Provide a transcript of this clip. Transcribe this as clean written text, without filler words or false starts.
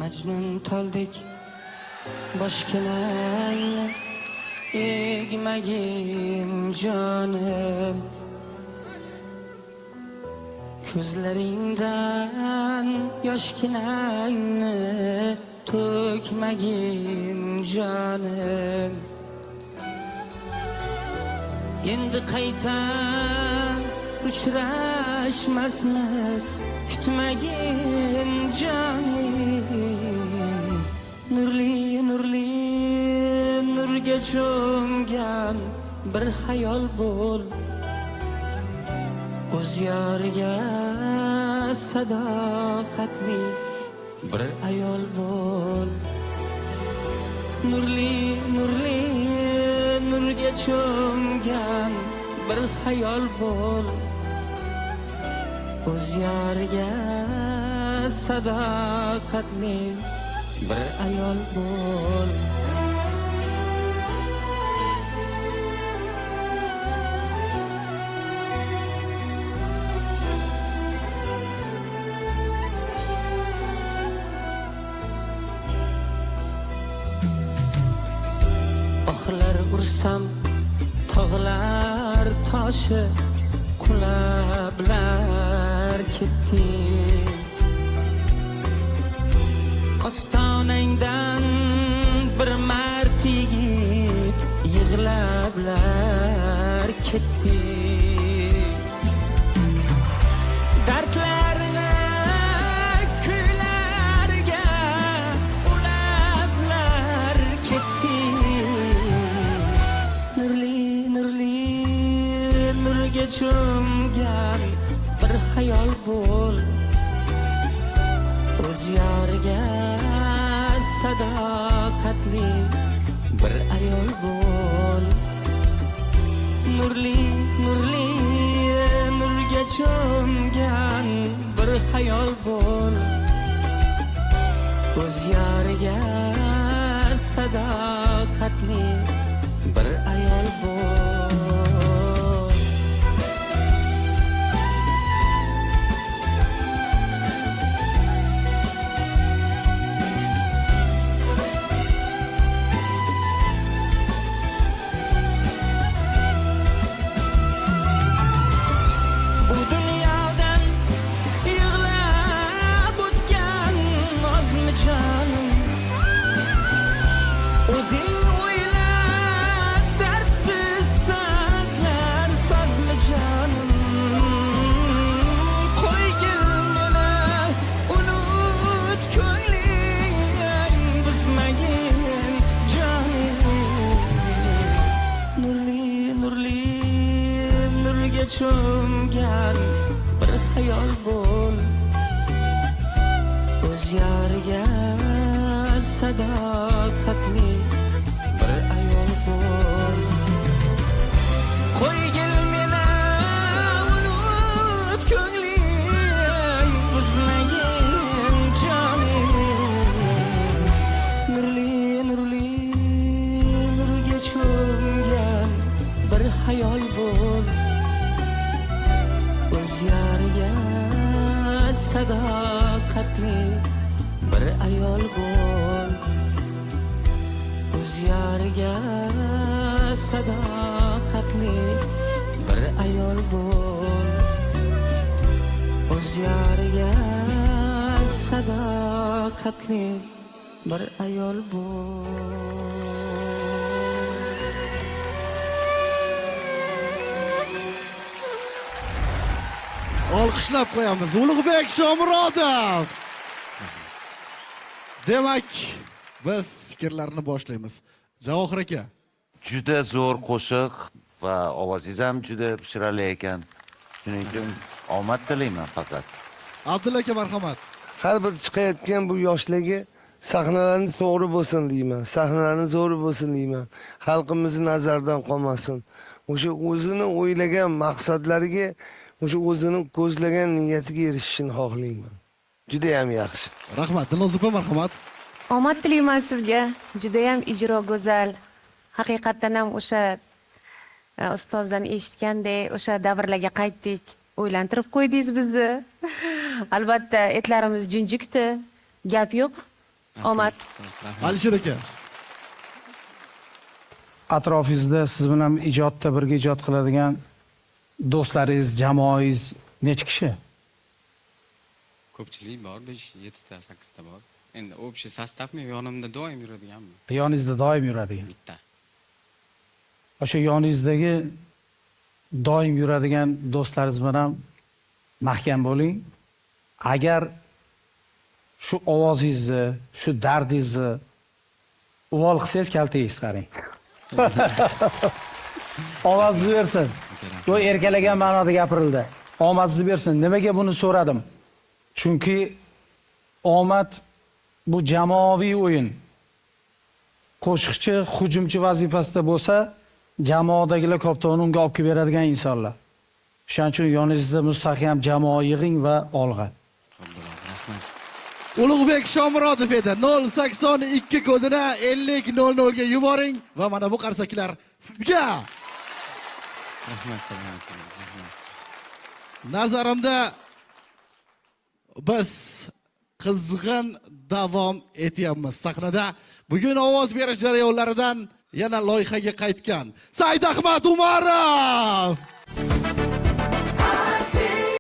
Majnun toldek boshqalangni egmagin jonim, ko'zlaringdan yoshginangni to'kmagin jonim. Endi qayta uchrashmasmiz, kutmagin jonim. Nurli nurli nurga cho'mgan bir hayol bo'l, o'z yoriga sadoqatli bir ayol bo'l. Nurli nurli nurga cho'mgan bir hayol bo'l, o'z yoriga sadoqatli bir ayol bo'l. Oxlar ursam tog'lar toshi qulablar ketdi. Ostonangdan bir mard yigit yig'lablar ketdi. Dardlarini kuylarga ulablar ketdi. Nurli nurli nurga cho'mgan bir hayol bo'l, o'z yoriga sadoqatli bir ayol bo'l. Nurli nurli nurga cho'mgan bir hayol bo'l, o'z yoriga sadoqatli bir ayol bo'l. Cho'mgan bir hayol bo'l, o'z yoriga sadoqatli bir ayol bo'l. Qo'ygil meni unut ko'ngling buzmagin jonim. Nurli nurli nurga cho'mgan bir hayol bo'l, o'z yoriga sadoqatli bir ayol bo'l. O'z yoriga sadoqatli bir ayol bo'l. O'z yoriga sadoqatli bir ayol bo'l. Olqishlab qo'yamiz. Ulug'bek Shomurodov. Demak, biz fikrlarni boshlaymiz. Javohir aka. Juda zo'r qo'shiq va ovozingiz ham juda chiroyli ekan. Shuning uchun omad tilayman faqat. Abdulla aka, marhamat. Har bir chiqayotgan bu yoshligi sahnalarni to'g'ri bo'lsin deyman. Sahnalarni to'g'ri bo'lsin deyman. Xalqimizni nazardan qolmasin. O'sha o'zini o'ylagan maqsadlariga, o'sha o'zini ko'zlagan niyatiga erishishini xohlayman. Juda ham yaxshi. Rahmat. Dilnoz opa, marhamat. Omad tilayman sizga. Juda ham ijro go'zal. Haqiqatan ham o'sha ustozdan eshitgandek o'sha davrlarga qaytdik. O'ylantirib qo'ydingiz bizni. Albatta etlarimiz junjikdi. Gap yo'q. Omad. Alisher aka. Atrofingizda siz bilan ijodda birga ijod qiladigan do'stlaringiz, jamoangiz necha kishi? Ko'pchilik bor, 5-7 ta, 8 ta bor. Endi общий sostavmi yonimda doim yuradiganmi? Yoningizda doim yuradigan. Bitta. O'sha yoningizdagi doim yuradigan do'stlaringiz bilan mahkam bo'ling. Agar shu ovozingizni, shu dardingizni uvol qilsangiz kaltangiz qarang. Ovozni bersin. Bu erkalagan ma'noda gapirildi. Omadsiz bersin. Nimaga buni so'radim? Chunki omad bu jamoaviy o'yin. Qo'shiqchi, hujumchi vazifasida bo'lsa, jamoadagilar koptonni unga olib kelib beradigan insonlar. Shuning uchun yoningizda mustahkam jamoa yig'ing va olg'a. Ulug'bek Shomurodov edi. 082 kodini 5000 ga yuboring va mana bu qarsaklar sizga. Rahmat, salomat bo'ling. Nazarimda biz qizg'in davom etyapmiz. Sahnada bugun ovoz berish jarayonlaridan yana loyihaga qaytgan Saidahmad Umarov.